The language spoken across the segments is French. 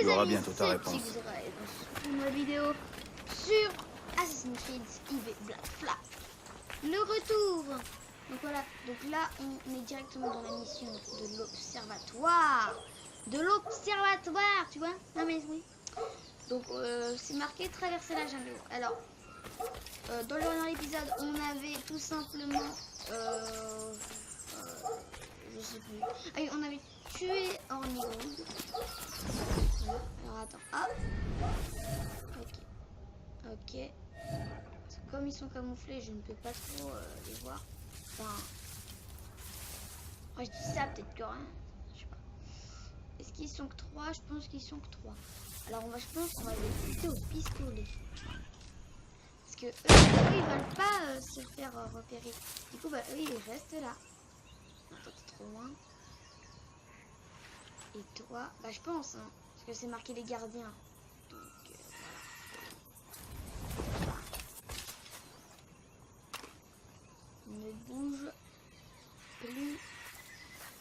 les auras amis, bientôt ta c'est réponse. Tigray dans une nouvelle vidéo sur Assassin's Creed IV Black Flag. Le retour. Donc voilà, donc là on est directement dans la mission de l'observatoire. De l'observatoire, tu vois? Non mais oui. Donc c'est marqué traverser la jungle. Alors, dans le dernier épisode, on avait tout simplement... je sais plus. Ah oui, on avait tué Hornigold. Voilà. Alors attends. Ah. Ok. Ok. Comme ils sont camouflés, je ne peux pas trop les voir. Enfin. Ouais, je dis ça, peut-être que rien. Je sais pas. Est-ce qu'ils sont que 3? Je pense qu'ils sont que 3. Alors je pense qu'on va les buter au pistolet. Parce que eux ils veulent pas se faire repérer. Du coup, bah eux ils restent là. Attends, t'es trop loin. Et toi, bah je pense, hein, parce que c'est marqué les gardiens. Donc voilà. Ne bouge plus.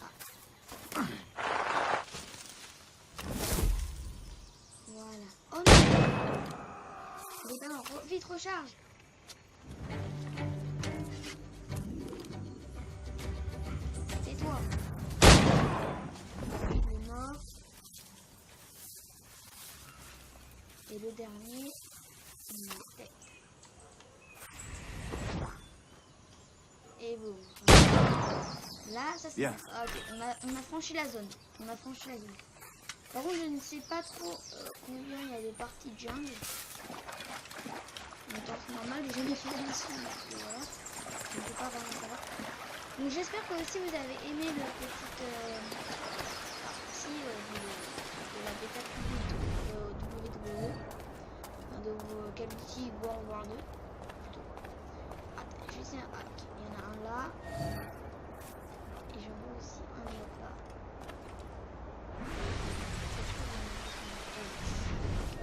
Ah. Voilà. Oh non! Mais non, vite recharge. Tais-toi. Il est mort. Et le dernier, il était. Et boum. Là, ça c'est... Ah, ok, on a franchi la zone. On a franchi la zone. Par contre, je ne sais pas trop combien il y a des parties jungle. En temps normal, j'ai jamais fait l'émission. Donc voilà. Je ne peux pas vraiment savoir. Donc j'espère que aussi vous avez aimé le petit partie de la bêta publique de WWE. De Call of Duty World War 2. Plutôt. Attends, je sais un hack. Il y en a un là. Et j'en vois aussi un là-bas.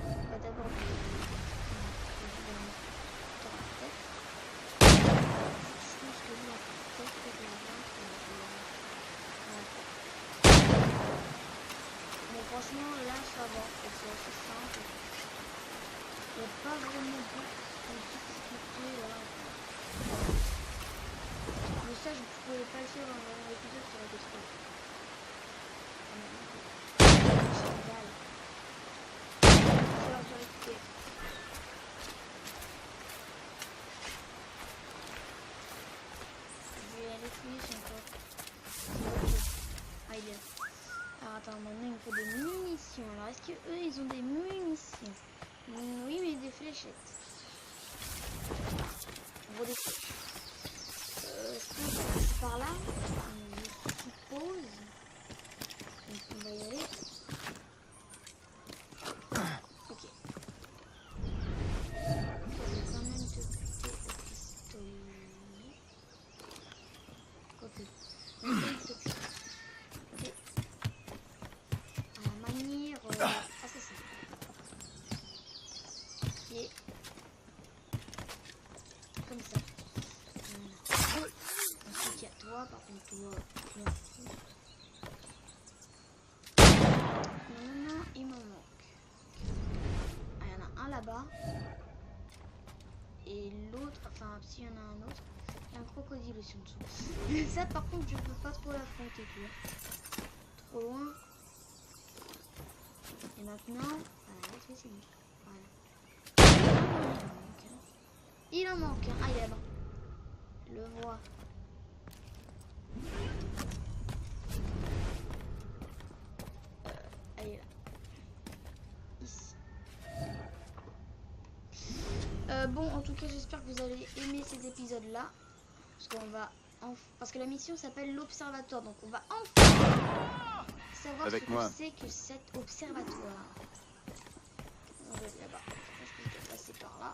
On va d'abord bon, franchement là ça va, c'est assez simple. Il n'y a pas vraiment beaucoup de difficultés là. Mais ça je pouvais pas le faire dans l'épisode sur la question. Ah, il est... Alors attends, maintenant il me faut des munitions. Alors est-ce que eux ils ont des munitions? Oui, mais des fléchettes. Gros des flèches. Je pense que c'est par là. Je suppose. Donc on va y aller. Ok. Je vais quand même te buter au pistolet. Quoique. On va te buter. À la manière assassin. Ok. Comme ça. Voilà. Ensuite il y a toi, par contre toi, je m'en fous. Non, il m'en manque. Ah, il y en a un là-bas. Et l'autre, enfin s'il y en a un autre, il y a un crocodile aussi en dessous. Ça par contre je peux pas trop l'affronter, tu vois. Trop loin. Et maintenant, voilà, c'est bon. Voilà. Il en manque un. Ah, il est là-bas. Je le vois. Elle est là. Ici. Bon, en tout cas, j'espère que vous allez aimer ces épisodes-là. Parce qu'on va... Parce que la mission s'appelle l'Observatoire. Donc, on va enfin savoir ce que c'est que cet observatoire. On va là-bas. Je pense que je dois passer par là.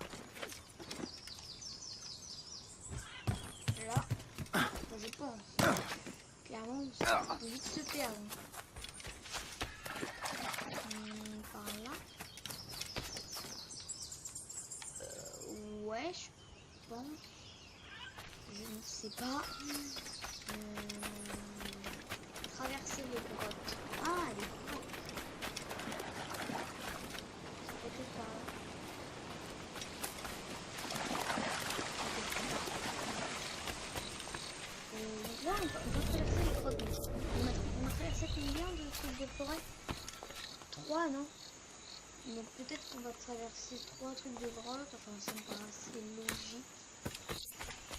Là. Enfin, je pense. Clairement, ça peut vite se perdre. Par là. Ouais, je pense. Je ne sais pas. Traverser les grottes. Ah, les grottes. de trucs de forêt. 3, non? Donc peut-être qu'on va traverser 3 trucs de grotte. Enfin, ça me paraît assez logique.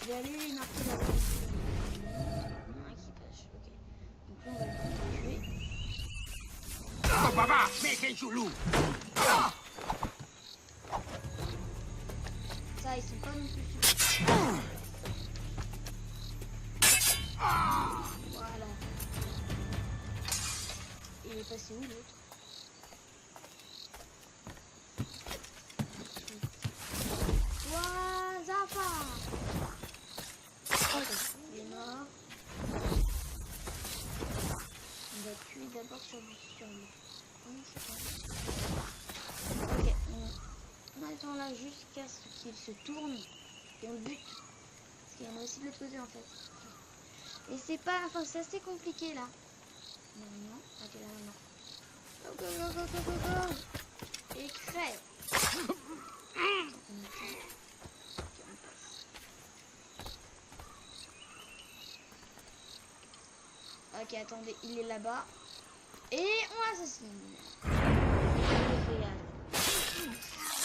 Je vais aller les marquer là-bas. Un équipage, ok. Donc là, on va le tuer. Oh, papa, mais c'est chelou. Ça, ils sont pas non plus super. Voilà. Il est passé où l'autre? Ouah, Zafa! Oh, il est mort. On va tuer d'abord sur le sol. Ok, on attend là jusqu'à ce qu'il se tourne et on le bute. Parce qu'il y en a aussi de l'autre côté en fait. Et c'est pas, enfin c'est assez compliqué là. Non, non, ok là non. Go go go go go go go. Et crève. Ok, attendez, il est là-bas. Et on l'assassine.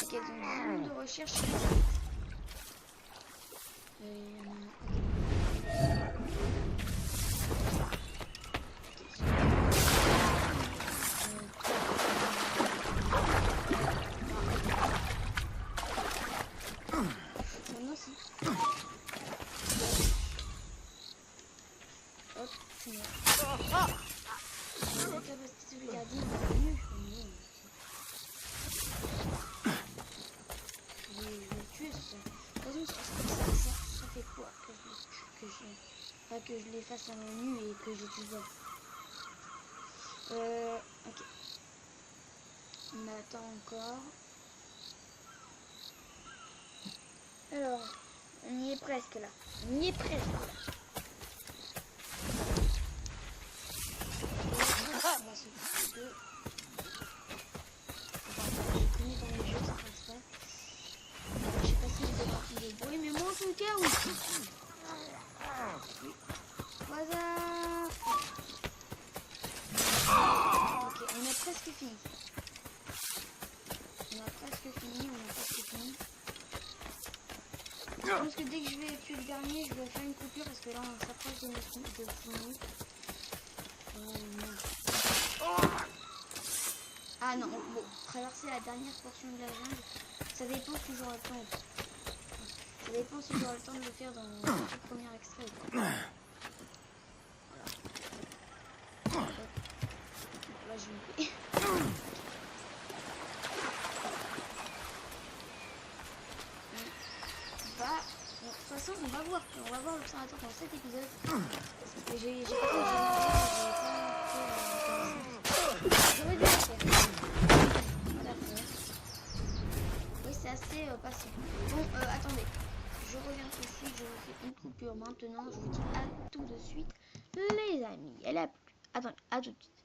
Ok, donc zone de recherche. Hop, c'est mort. Capacité de garder mieux. Je vais le tuer ça. De toute façon, ça fait quoi que je les fasse à main nue et que j'ai tout ça. Ok. On attend encore. Alors, on y est presque là. On y est presque là. On va s'occuper de... Enfin, je connais dans les jeux, ça passe pas. Je sais pas si vous avez parti de bruit, mais moi en tout cas, oui. Voilà. Ok, on a presque fini. On a presque fini. Je pense que dès que je vais tuer le dernier, je vais faire une coupure parce que là on s'approche de finir. Ah non, bon, traverser la dernière portion de la jungle, ça dépend si j'aurai le temps ou pas. Ça dépend si j'aurai le temps de le faire dans le premier extrait ou pas. Voilà. Là je vais. De toute façon, on va voir l'observateur dans cet épisode. J'ai pas fait, j'aurais dû le faire. Voilà, oui, c'est assez patient. Bon, attendez. Je reviens tout de suite, je refais une coupure maintenant. Je vous dis à tout de suite, les amis. Elle a plu. Attendez, à tout de suite.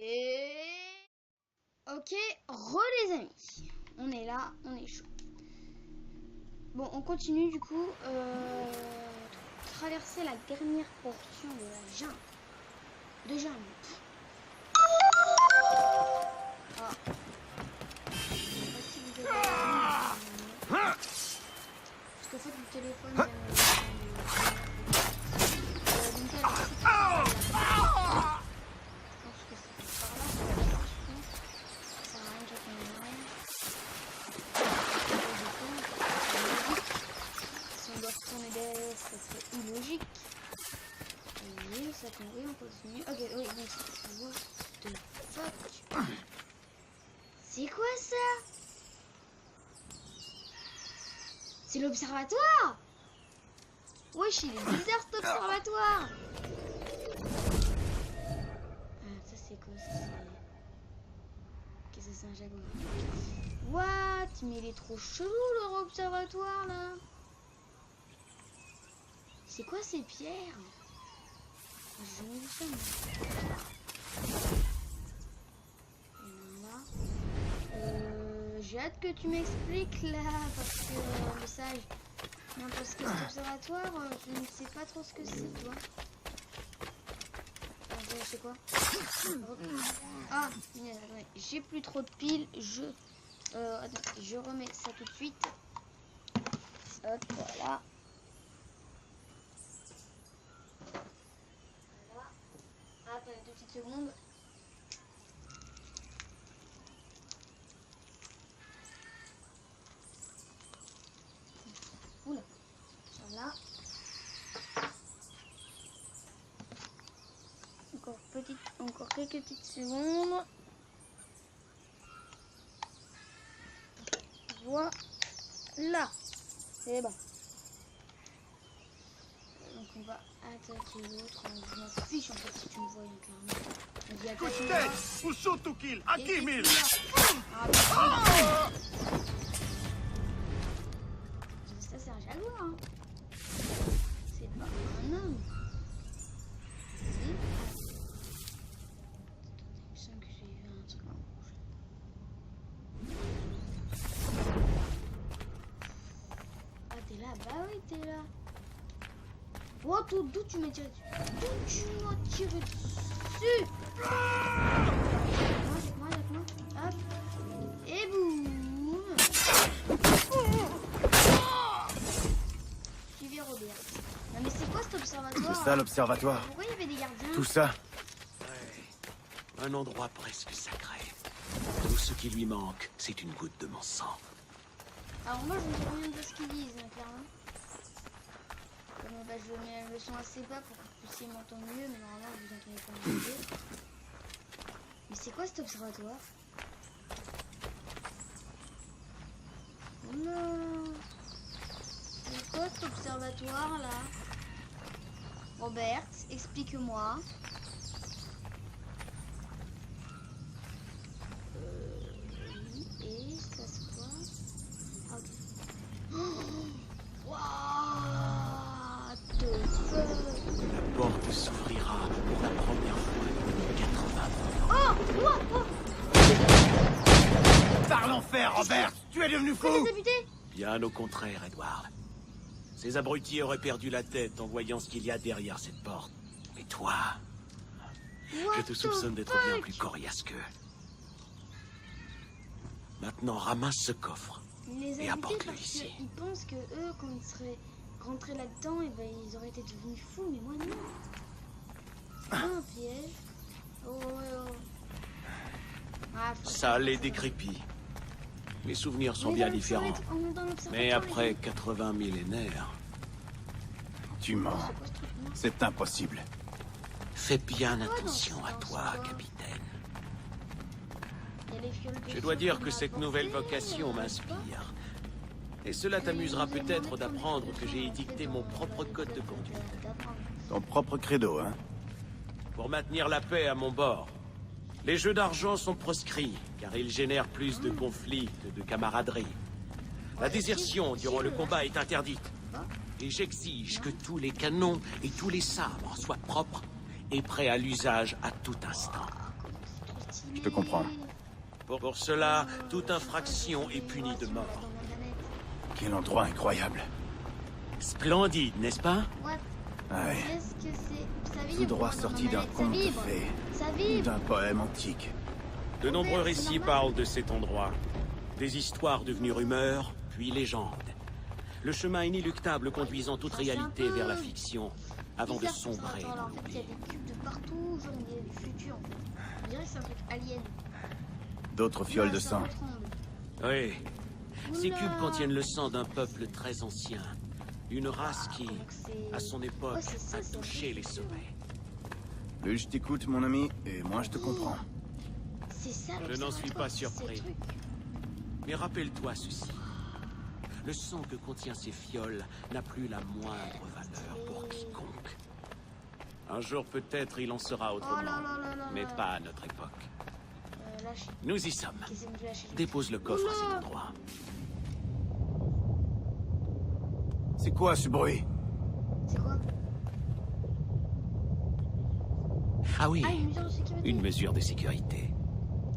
Et... Ok, les amis. On est là, on est chaud. Bon, on continue du coup. Traverser la dernière portion de la jungle. Ah. Je sais pas si vous avez parce qu'en fait le téléphone vient donc alors c'est par là. Je pense que c'est par là. Ça sert à rien que j'attende rien. Si on doit retourner derrière, ça serait illogique. Oui, ça tombe, oui, on continue. Ok, oui, donc c'est what the fuck. C'est quoi ça? C'est l'observatoire? Wesh, il est bizarre cet observatoire. Ah, ça c'est quoi ça? Ok, ça c'est un jaguar. What? Mais il est trop chelou leur observatoire là. C'est quoi ces pierres? J'ai jamais vu ça moi. J'ai hâte que tu m'expliques là, parce que le sage. Non, parce que cet observatoire, je ne sais pas trop ce que c'est, toi. Alors, je vais c'est quoi? Ah, attendez, j'ai plus trop de piles. Attendez, je remets ça tout de suite. Hop, voilà. Voilà. Attendez 2 petites secondes. Oula. Voilà. Encore quelques petites secondes. Voilà. C'est bon. Donc on va attaquer l'autre. Je m'en fiche en fait si tu me vois clairement. Vas-y, attaque-moi. Uso to kill. Aquí, mil. Ça c'est un jaguar. Hein. C'est pas un homme. Je sens que j'ai vu un truc en rouge. Ah t'es là? Bah oui t'es là. Oh d'où tu m'as tiré dessus? D'où tu m'as tiré dessus? Moi. Hop. Et boum. Suivez Robert. Non mais c'est quoi cet observatoire? C'est ça l'observatoire. Pourquoi il y avait des gardiens? Tout ça. Ouais. Un endroit presque sacré. Tout ce qui lui manque, c'est une goutte de mon sang. Alors moi je ne sais rien de ce qu'ils disent, hein, clairement. Bah, je mets le son assez bas pour que vous puissiez m'entendre mieux, mais normalement vous entendez pas mieux. Mais c'est quoi cet observatoire? Non. C'est quoi cet observatoire là? Robert, explique-moi. Oui, et ça se quoi? Ah, ok. What the fuck? La porte s'ouvrira pour la première fois depuis 80 ans. Oh! Par l'enfer, Robert! Tu es devenu Pourquoi fou! les a butés? Bien au contraire, Edward. Ces abrutis auraient perdu la tête en voyant ce qu'il y a derrière cette porte. Mais toi, je te soupçonne d'être bien plus coriace qu'eux. Maintenant, ramasse ce coffre et apporte-le ici. Ils pensent que eux, quand ils seraient rentrés là-dedans, et ben, ils auraient été devenus fous, mais moi non. C'est pas un piège. Oh. Ah, Ça les décrépit. Mes souvenirs sont bien différents. Mais après 80 millénaires... Tu mens. C'est impossible. Fais bien attention à toi, capitaine. Je dois dire que cette nouvelle vocation m'inspire. Et cela t'amusera peut-être d'apprendre que j'ai édicté mon propre code de conduite. Ton propre credo, hein? Pour maintenir la paix à mon bord. Les jeux d'argent sont proscrits, car ils génèrent plus de conflits que de camaraderie. La désertion durant le combat est interdite. Et j'exige que tous les canons et tous les sabres soient propres et prêts à l'usage à tout instant. Je te comprends. Pour cela, toute infraction est punie de mort. Quel endroit incroyable. Splendide, n'est-ce pas? Ouais. Qu'est-ce que c'est? Ça vibre. Tout droit sorti d'un conte de fées. Ça vibre. D'un poème antique. De nombreux récits parlent de cet endroit. Des histoires devenues rumeurs, puis légendes. Le chemin inéluctable conduisant toute réalité vers la fiction, avant de sombrer dans En fait, il y a l'oubli. des cubes de partout, genre il y a du futur en fait. On dirait que c'est un truc alien. D'autres fioles de Ça sang. me tremble. Oui. Ces Oula. cubes contiennent le sang d'un peuple très ancien. Une race qui, Donc c'est- à son époque, Ouais, c'est ça, a c'est touché vrai. les sommets. Plus je t'écoute, mon ami, et moins je te comprends. C'est ça. Je n'en suis pas l'observatoire, c'est surpris. ce truc. Mais rappelle-toi ceci. Le sang que contient ces fioles n'a plus la moindre valeur pour quiconque. Un jour peut-être il en sera autrement, Oh là là là là mais là. pas à notre époque. Lâche. Nous y sommes. Qu'est-ce que c'est lâcher? Dépose le coffre à Oula. cet endroit. C'est quoi ce bruit? C'est quoi? Ah oui, Ah, une mesure de sécurité. une mesure de sécurité.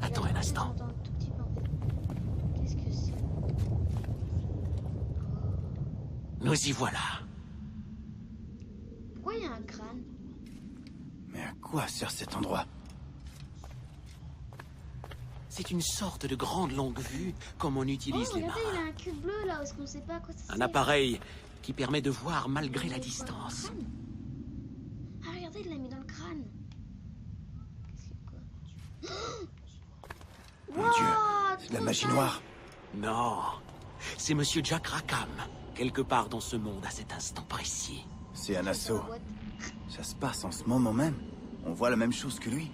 Attends un instant. J'entends un tout petit peu, en fait. Qu'est-ce que c'est? Nous y voilà. Pourquoi il y a un crâne? Mais à quoi sert cet endroit? C'est une sorte de grande longue vue, comme on Oh, utilise les regardez, il marins. a un cube bleu là, est-ce qu'on sait pas à quoi ça sert? Un appareil qui permet de voir malgré la Il a mis quoi, dans le distance. crâne. Ah, regardez, il l'a mis dans le crâne. Qu'est-ce que quoi? Mon Dieu, What? c'est de la magie noire. Non, c'est Monsieur Jack Rackham, quelque part dans ce monde à cet instant précis. C'est un assaut. What? Ça se passe en ce moment même. On voit la même chose que lui.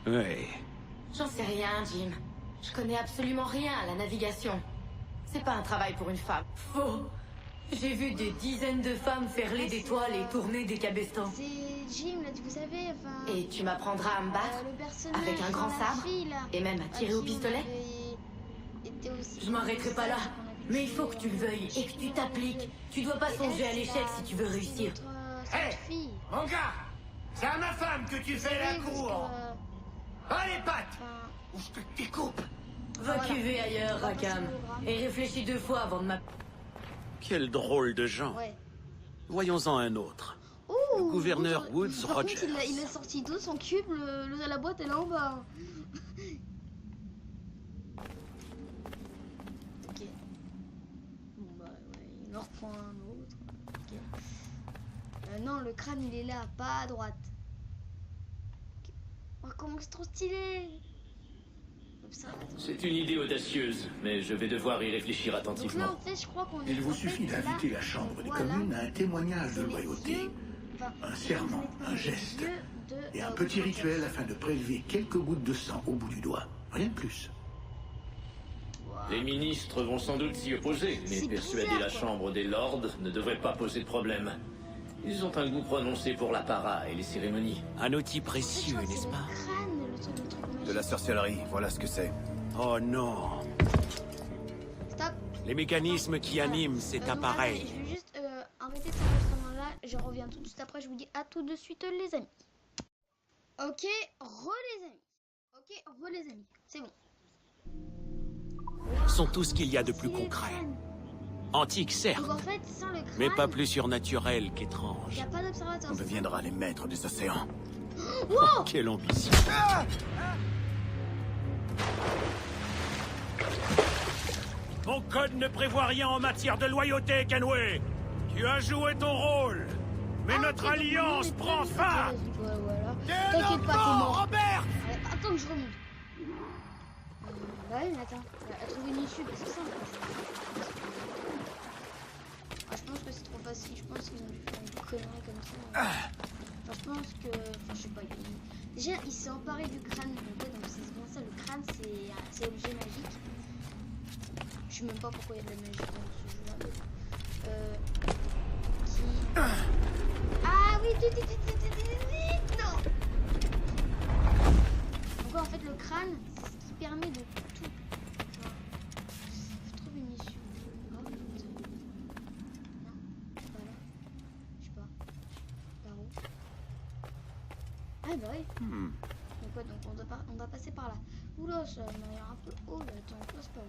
Oui. J'en sais rien, Jim. Je connais absolument rien à la navigation. C'est pas un travail pour une femme. Faux. J'ai vu des dizaines de femmes faire des toiles et tourner des cabestans. C'est Jim là, vous savez, enfin. Et tu m'apprendras à me battre le personnage avec un grand de la sabre fille, là, et même à tirer qui au on pistolet. avait été aussi- Je m'arrêterai pas là. Mais il faut que tu le veuilles et que tu t'appliques. Tu dois pas songer à l'échec si tu veux réussir. C'est Hey, notre fille. mon gars, c'est à ma femme que tu fais la Oui, parce cour. que, Allez, patte, enfin, ou je te découpe. Va Voilà. cuver ailleurs, Rackham. Et réfléchis 2 fois avant de m'appeler. Quel drôle de gens. ouais. Voyons-en un autre. Ouh, Le gouverneur ouh, Woods par Rogers. contre, il a sorti d'où son cube, la boîte est là en bas. Ok. Bon bah ouais, il en reprend un autre. Ok. Non, le crâne il est là, pas à droite. Ok. Oh, comment c'est trop stylé. Observatoire. C'est une idée audacieuse, mais je vais devoir y réfléchir Donc là attentivement. en fait je crois qu'on est. Il vous en fait, suffit là, d'inviter la Chambre des voilà, communes à un témoignage de c'est les loyauté, yeux, enfin, un serment, c'est un les geste, yeux de, et un Wood petit Rogers. rituel afin de prélever quelques gouttes de sang au bout du doigt. Rien de plus. Les ministres vont sans doute s'y opposer, mais C'est persuader bizarre, la quoi. Chambre des Lords ne devrait pas poser de problème. Ils ont un goût prononcé pour l'apparat et les cérémonies. Un outil En fait, je précieux, crois que n'est-ce c'est pas? le crâne, le truc De la magique. sorcellerie, voilà ce que c'est. Oh non. Stop. Les mécanismes qui animent cet Donc, appareil. attendez, je vais juste arrêter cet enregistrement-là. Je reviens tout de suite après. Je vous dis à tout de suite, les amis. Ok, les amis. Ok, les amis. C'est bon. Sont tout ce qu'il y a de plus C'est le concret. crâne. Antique, certes, Donc en fait, sans le crâne, mais pas plus surnaturel il n'y qu'étrange. a pas d'observateur. On deviendra les maîtres des océans. Quelle ambition. Mon code ne prévoit rien en matière de loyauté, Kenway. Tu as joué ton rôle. Mais notre ok, donc alliance maintenant, prend il est fin. plus- Ouais, voilà. T'inquiète pas, t'es mort. Robert. Ouais, attends que je remonte. Bah oui, mais attends. Elle a trouvé une issue, parce que c'est simple. Ah, je pense que c'est trop facile. Je pense qu'ils ont dû faire une connerie comme ça. Enfin, je pense que. Enfin, je sais pas. Déjà, il s'est emparé du crâne. En fait, donc c'est bien ça. Le crâne, c'est objet magique. Je sais même pas pourquoi il y a de la magie dans ce jeu-là. Mais bon. Qui. Ah oui, vite, non. Donc en fait le crâne c'est ce qui permet de tout. Enfin, je trouve une issue. Oh, putain. Non, pas là. Je sais pas. Par où? Ah bah oui. Donc ouais, donc on doit passer par là. Oula, ça m'a l'air un peu haut là. Attends, on passe par où?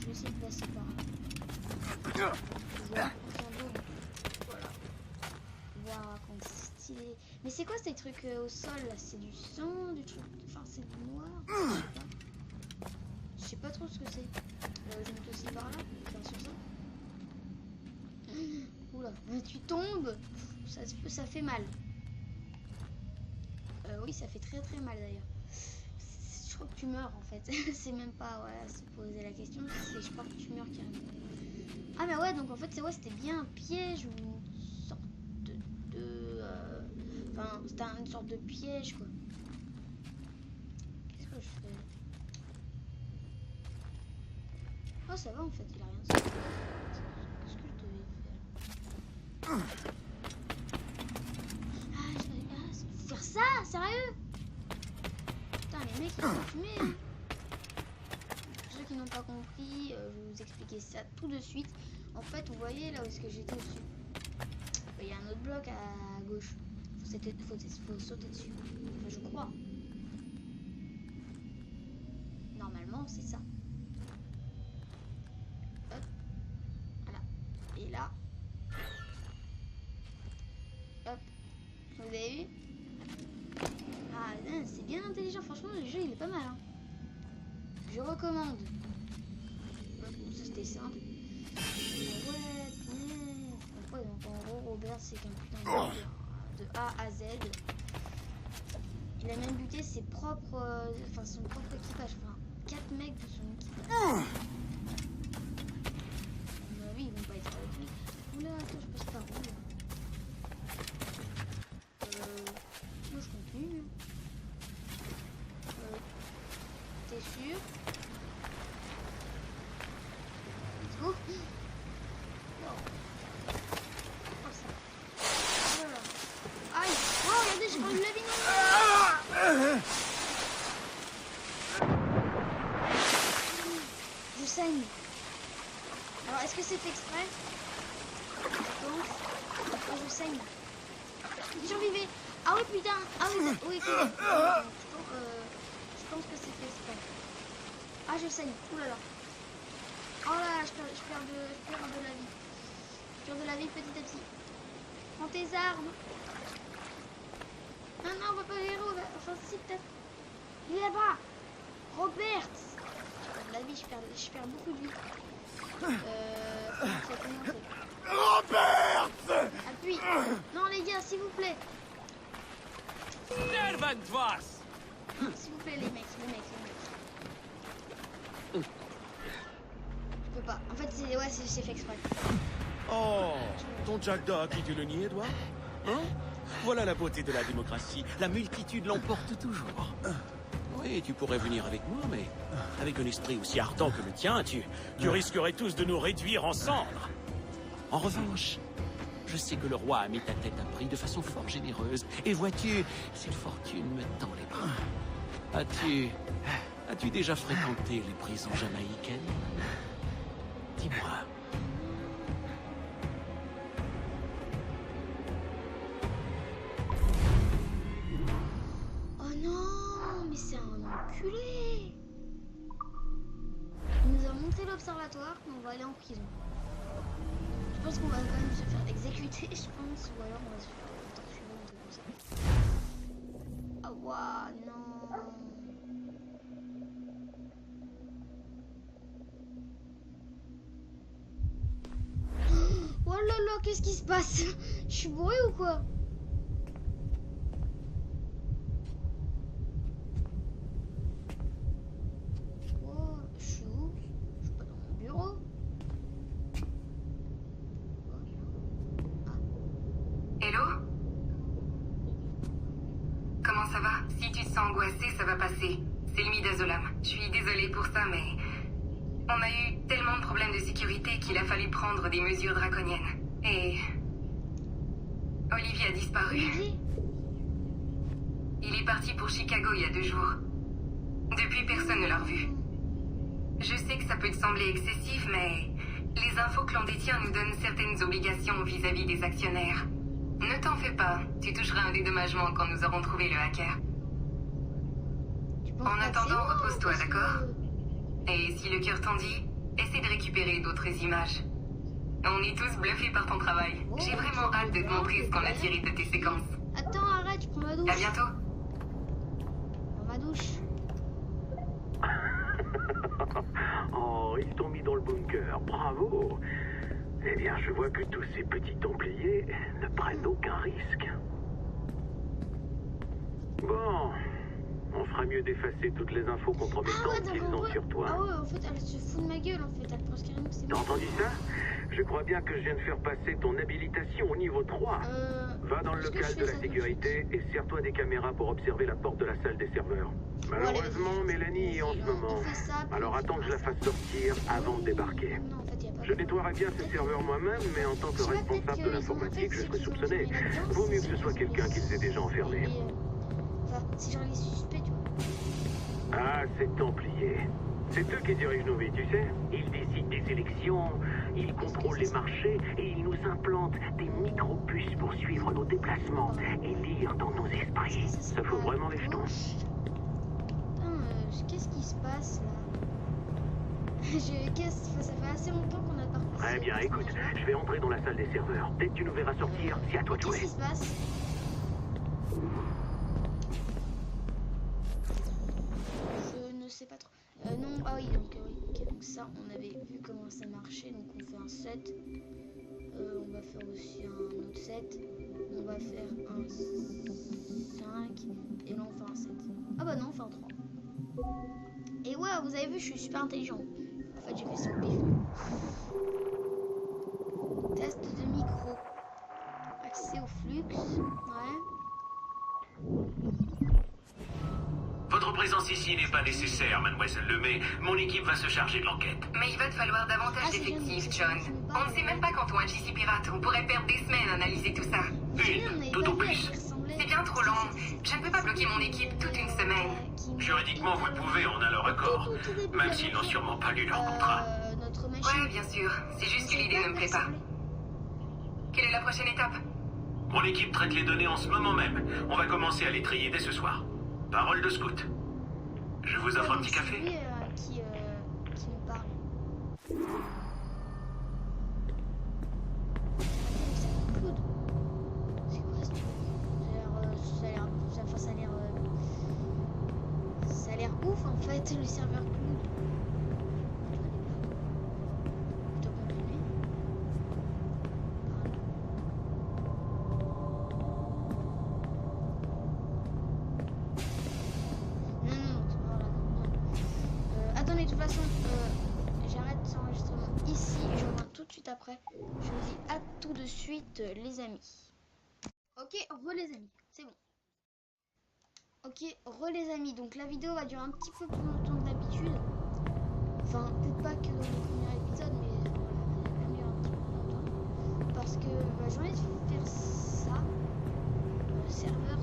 Je vais essayer de passer par là. Je vois un point d'eau. Voilà. Waouh, comme c'est stylé. Mais c'est quoi ces trucs au sol là? C'est du sang, du truc. Enfin, c'est du noir. Je sais pas trop ce que c'est. Je monte aussi par là. Enfin, sur ça. Oula, tu tombes. Ça fait mal. Oui, ça fait très très mal d'ailleurs. Je crois que tu meurs en fait. C'est même pas se poser la question. C'est je crois que tu meurs carrément. Ah mais ouais, donc en fait c'était bien un piège ou une sorte enfin c'était une sorte de piège quoi. Qu'est-ce que je fais? Oh ça va en fait, il a rien sorti. Qu'est-ce que je devais faire? Faire ça? Sérieux? Putain les mecs ils vont fumer hein. Pour ceux qui n'ont pas compris, je vais vous expliquer ça tout de suite. En fait, vous voyez là où est-ce que j'étais au-dessus? Il y a un autre bloc à gauche. Faut sauter dessus. Enfin, je crois. Normalement, c'est ça. Hop. Voilà. Et là. Hop. Vous avez vu? franchement, le jeu il est pas mal. Hein. Je recommande. Bon, ça c'était simple. Ouais, pourquoi donc en gros Robert c'est qu'un putain de A à Z. Il a même buté ses propres, enfin son propre équipage, enfin 4 mecs de son équipage. À mon avis ils vont pas être avec lui. Oula, attends, je passe par où là? Moi je continue. T'es sûr? Let's go. Non. Oh ça. Voilà. Aïe. Oh regardez, j'ai pas eu la vie non. Je saigne. Alors est-ce que c'est fait exprès? Je pense. Oh, je saigne. Survivez. Ah oui putain. Ah oui, oui, je pense que c'est fait exprès. Ah je saigne. Ouh là là. Oh là là, je perds de la vie. Je perds de la vie petit à petit. Prends tes armes. Non, non, on va pas le héros. Enfin si peut-être. Il est là-bas. Robert. Je perds de la vie, je perds beaucoup de vie. Robert! Appuie. Non les gars, s'il vous plaît. S'il vous plaît les mecs. Je peux pas. En fait c'est fait exprès. Oh, ton Jackdaw a quitté le nid, Edouard? Hein? Voilà la beauté de la démocratie. La multitude l'emporte toujours. Oui, tu pourrais venir avec moi, mais avec un esprit aussi ardent que le tien, tu risquerais tous de nous réduire en cendres. En revanche, je sais que le roi a mis ta tête à prix de façon fort généreuse. Et vois-tu, cette fortune me tend les bras. As-tu déjà fréquenté les prisons jamaïcaines? Dis-moi. Oh non, mais c'est un enculé. Il nous a montré l'observatoire, mais on va aller en prison. Je pense qu'on va quand même se faire exécuter, je pense, ou alors on va se faire torturer, un truc comme ça. Ah ouah, non. Oh là là, qu'est-ce qui se passe? Je suis bourré ou quoi? Oh, je suis où? Je suis pas dans mon bureau. Hello? Comment ça va? Si tu te sens angoissé, ça va passer. C'est le Midazolam. Je suis désolée pour ça, mais... On a eu tellement de problèmes de sécurité qu'il a fallu prendre des mesures draconiennes. Et... Olivier a disparu. Olivier? Il est parti pour Chicago il y a 2 jours. Depuis, personne ne l'a revu. Je sais que ça peut te sembler excessif, mais... Les infos que l'on détient nous donnent certaines obligations vis-à-vis des actionnaires. Ne t'en fais pas, tu toucheras un dédommagement quand nous aurons trouvé le hacker. Tu penses En pas que attendant, c'est moi, repose-toi, parce que- d'accord? Et si le cœur t'en dit, essaie de récupérer d'autres images. On est tous bluffés par ton travail. Oh, J'ai vraiment hâte de te montrer ce qu'on a tiré de tes séquences. Attends, arrête, je prends ma douche. À bientôt. Dans ma douche. Oh, ils t'ont mis dans le bunker, bravo. Eh bien, je vois que tous ces petits templiers ne prennent aucun risque. Bon, on fera mieux d'effacer toutes les infos compromettantes qu'ils ont sur toi. Ah ouais, en fait, elle se fout de ma gueule, en fait. Elle pense carrément que c'est T'as moi. entendu ça? Je crois bien que je viens de faire passer ton habilitation au niveau 3. Va dans le est-ce que local je fais de la ça tout de sécurité et sers-toi des caméras pour observer la porte de la salle des serveurs. Malheureusement, Mélanie est en ce moment. Alors attends que je la fasse sortir avant de débarquer. Non, en fait, y a pas Je de- nettoierai bien ces serveurs moi-même, mais en tant que responsable de l'informatique, je serai soupçonné. Vaut mieux que ce soit quelqu'un qui les ait déjà enfermés. Enfin, c'est genre les suspects, tu vois. Ah, ces Templiers. C'est eux qui dirigent nos vies, tu sais. Ils décident des élections, ils contrôlent les marchés et ils nous implantent des micro-puces pour suivre nos déplacements et lire dans nos esprits. Ça fout vraiment les jetons. Putain, qu'est-ce qui se passe là? Ça fait assez longtemps qu'on a pas repassé. Très bien, écoute, je vais entrer dans la salle des serveurs. Dès que tu nous verras sortir, c'est à toi de Qu'est-ce jouer. qui se passe? sais pas trop. Non, ah oui, donc, ok, donc ça, on avait vu comment ça marchait. Donc on fait un 7. On va faire aussi un autre 7. On va faire un 5. Et là, on fait un 7. Ah bah non, on fait un 3. Et ouais, vous avez vu, je suis super intelligent. En fait, j'ai fait ça au pif. Test de micro. Accès au flux. Ouais. Votre présence ici n'est pas nécessaire, mademoiselle Lemay. Mon équipe va se charger de l'enquête. Mais il va te falloir davantage d'effectifs, John. On ne sait même pas quand on agit si pirate. On pourrait perdre des semaines à analyser tout ça. Une, tout au plus. C'est bien trop long. Je ne peux pas bloquer mon équipe toute une semaine. Juridiquement, vous le pouvez, on a leur accord. Même s'ils n'ont sûrement pas lu leur contrat. Notre machine. Ouais, bien sûr. C'est juste que l'idée ne me plaît pas. Quelle est la prochaine étape? Mon équipe traite les données en ce moment même. On va commencer à les trier dès ce soir. Parole de scout. Je vous offre un petit café? C'est lui, qui nous parle. Claude. C'est quoi ce truc? Ça a l'air ouf en fait, le serveur Claude. Plutôt comprimé. Attendez, de toute façon, j'arrête cet enregistrement ici. Je reviens tout de suite après. Je vous dis à tout de suite, les amis. Ok, les amis, c'est bon. Ok, les amis. Donc la vidéo va durer un petit peu plus longtemps que d'habitude. Enfin, peut-être pas que le premier épisode, mais voilà, elle va durer un petit peu plus longtemps. Parce que j'ai envie de faire ça. Serveur.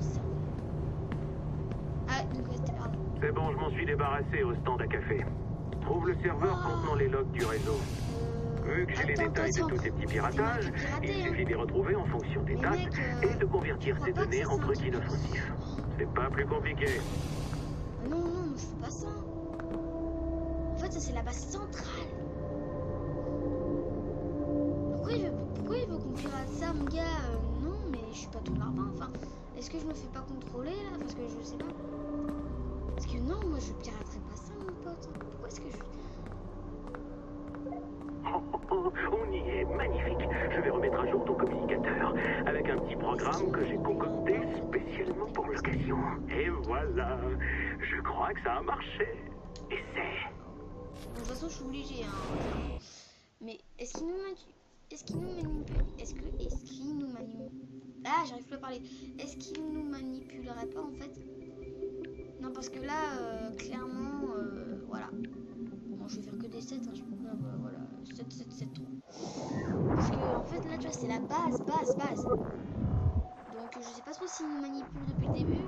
Ah, donc c'était pardon. C'est bon, je m'en suis débarrassé au stand à café. Trouve le serveur contenant les logs du réseau. Vu que j'ai les détails de tous ces petits piratages, il suffit de les retrouver en fonction des dates et de convertir ces données en trucs inoffensifs. C'est pas plus compliqué. Non, je fais pas ça. En fait, ça c'est la base centrale. Pourquoi il veut qu'on pirate ça, mon gars? Non, mais je suis pas ton barbin. Enfin, est-ce que je me fais pas contrôler là? Parce que je sais pas. Parce que non, moi je piraterai pas ça, mon pote. Pourquoi est-ce que je... On y est, magnifique. Je vais remettre à jour ton communicateur avec un petit programme que j'ai concocté spécialement pour l'occasion. Et voilà, je crois que ça a marché. Essaie. De toute façon, je suis obligé, hein. Mais est-ce qu'il nous manipule? Ah, j'arrive plus à parler. Est-ce qu'il nous manipulerait pas en fait? Non, parce que là, clairement, voilà. Bon, je vais faire que des 7, hein, je peux faire, voilà, 7, 3. Parce que, en fait, là, tu vois, c'est la base. Donc, je sais pas trop s'il nous manipule depuis le début.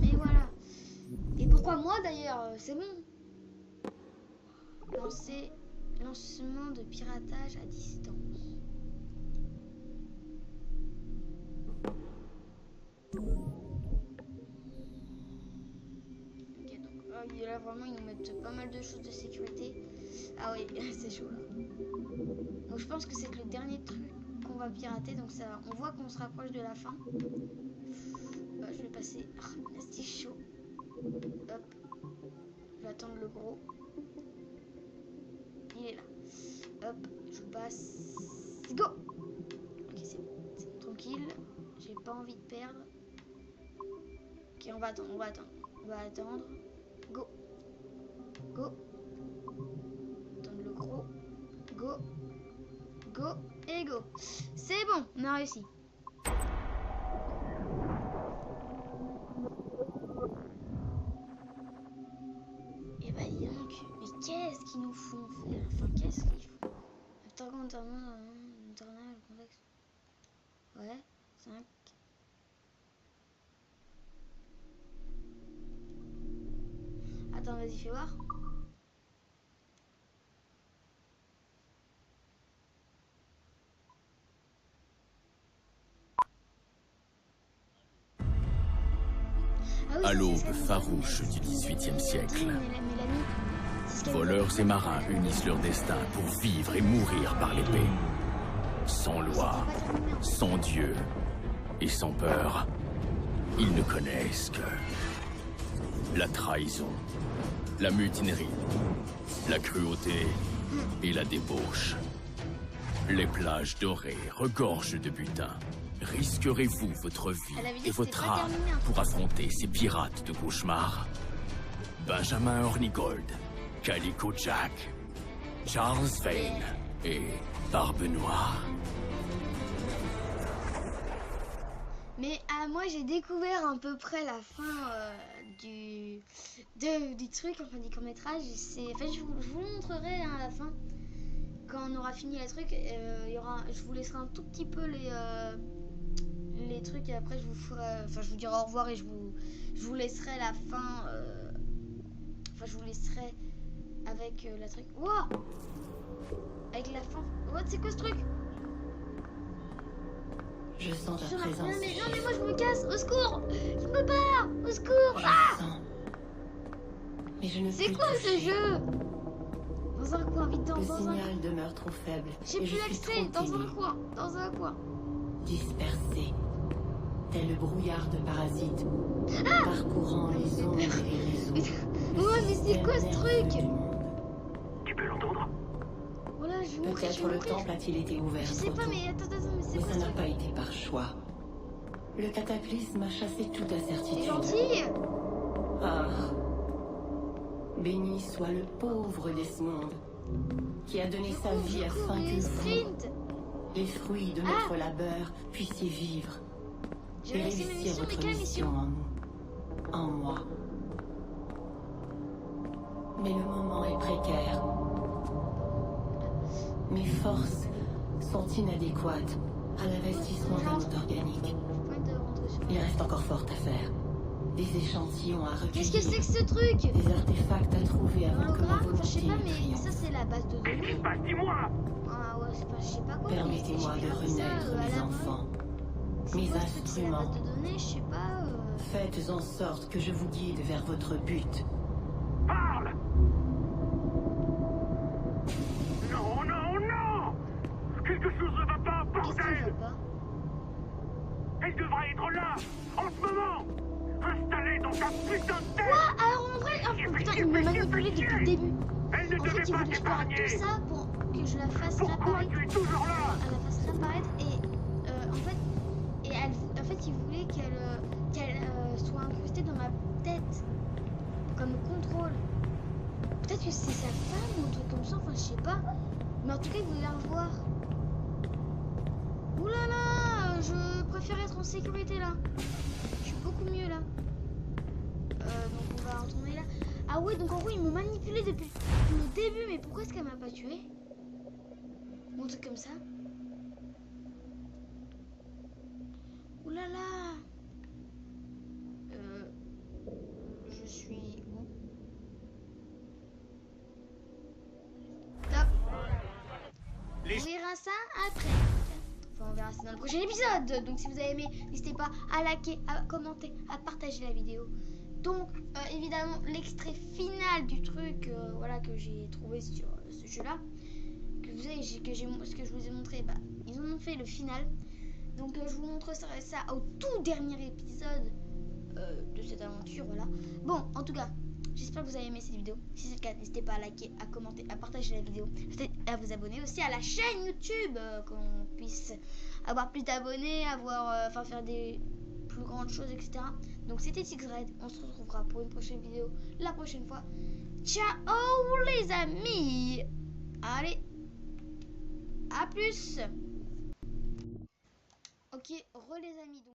Mais voilà. Et pourquoi moi, d'ailleurs? C'est bon. Lancement de piratage à distance. Et là vraiment ils nous mettent pas mal de choses de sécurité. Ah oui, c'est chaud là. Donc je pense que c'est le dernier truc qu'on va pirater. Donc ça, on voit qu'on se rapproche de la fin. Je vais passer. Ah, c'est chaud. Hop. Je vais attendre le gros. Il est là. Hop, je passe. Go. Ok, c'est bon. Tranquille. J'ai pas envie de perdre. Ok, on va attendre. Go. Attendre le gros. Go. Et go. C'est bon, on a réussi. Et bah dis donc, mais qu'est-ce qu'ils nous font faire? Enfin, qu'est-ce qu'ils font? Internal, contexte. Ouais, 5. Attends, vas-y, fais voir. À l'aube farouche du XVIIIe siècle, voleurs et marins unissent leur destin pour vivre et mourir par l'épée. Sans loi, sans Dieu et sans peur, ils ne connaissent que la trahison, la mutinerie, la cruauté et la débauche. Les plages dorées regorgent de butin. Risquerez-vous votre vie Elle avait dit et que votre c'était pas âme terminé, hein. pour affronter ces pirates de cauchemar? Benjamin Hornigold, Calico Jack, Charles Vane et Barbe Noire. Mais moi j'ai découvert à peu près la fin du truc, enfin du court-métrage. Enfin, je vous le montrerai hein, à la fin. Quand on aura fini les trucs, je vous laisserai un tout petit peu les trucs et après je vous dirai au revoir et je vous laisserai la fin. Enfin, je vous laisserai avec la truc. Wow, avec la fin. Oh, c'est quoi ce truc? Je sens ta Non présence. mais moi je me casse. Au secours, je me barre. Au secours. Je sens. Mais je ne C'est puis quoi ce toucher. jeu? Dans un coin, vite Le dans un signal demeure trop faible. J'ai et plus je suis accès. trop Dans un ténue, coin. Dans un coin. dispersée, tel le brouillard de parasites, parcourant les ombres et les réseaux. Ouais, mais c'est quoi ce truc? Tu peux l'entendre? Voilà, je vais mourir. Peut-être le temple a-t-il été ouvert Je sais trop pas, tôt. mais attends, mais c'est Mais quoi ça ce n'a truc? pas été par choix. Le cataclysme a chassé toute T'es incertitude. gentil? Ah. Béni soit le pauvre Desmond, qui a donné sa vie afin que vous, Sprint. les fruits de notre labeur, puissiez vivre J'ai et réussi ma réussir mission, mais votre quelle mission mission? en nous, en moi. Mais le moment est précaire. Mes forces sont inadéquates à l'investissement d'un monde organique. Point de rentrer sur- Il reste encore fort à faire. Des échantillons à Qu'est-ce recueillir, que c'est que ce truc? des artefacts à trouver avant que ma Hologramme? Enfin, je sais volonté pas, ne mais triomphe. ça c'est la base de Qu'est-ce qui se données. passe? Dis-moi! Ah ouais, c'est pas, je sais pas quoi. mais Permettez-moi j'ai de regardé ça, renaître, à mes la enfants. C'est Mes quoi ce truc? C'est la instruments. base de données, je sais pas. Faites en sorte que je vous guide vers votre but. Parle! Non, non, non! Quelque chose ne va pas, Qu'est-ce qui va bordel! pas? Elle devrait être là, en ce moment! Installée dans ta putain de tête! Quoi? Alors en vrai, putain, il me manipulait depuis le début. Elle ne En fait, devait il pas voulait que je parle t'épargner! tout ça pour que je la fasse Pourquoi réapparaître. tu es toujours là? Elle la fasse réapparaître et en fait, il voulait qu'elle soit incrustée dans ma tête comme contrôle. Peut-être que c'est sa femme ou un truc comme ça, enfin je sais pas. Mais en tout cas, il voulait la revoir. Ouh là là, je préfère être en sécurité là. Je suis beaucoup mieux là. Donc on va retourner là. Ah ouais, donc en gros ils m'ont manipulé depuis le début, mais pourquoi est-ce qu'elle m'a pas tué? Ou un truc comme ça. Ouh là là. Je suis où? Top. On verra ça après. Enfin, on verra ça dans le prochain épisode. Donc si vous avez aimé, n'hésitez pas à liker, à commenter, à partager la vidéo. Donc évidemment l'extrait final du truc voilà, que j'ai trouvé sur ce jeu là, ce que je vous ai montré, bah, ils ont fait le final. Donc je vous montre ça au tout dernier épisode de cette aventure, voilà. Bon, en tout cas, j'espère que vous avez aimé cette vidéo. Si c'est le cas, n'hésitez pas à liker, à commenter, à partager la vidéo, à vous abonner aussi à la chaîne YouTube, qu'on puisse avoir plus d'abonnés, enfin faire des plus grandes choses, etc. Donc c'était Sixred, on se retrouvera pour une prochaine vidéo la prochaine fois. Ciao les amis. Allez, à plus. Ok, re les amis. Donc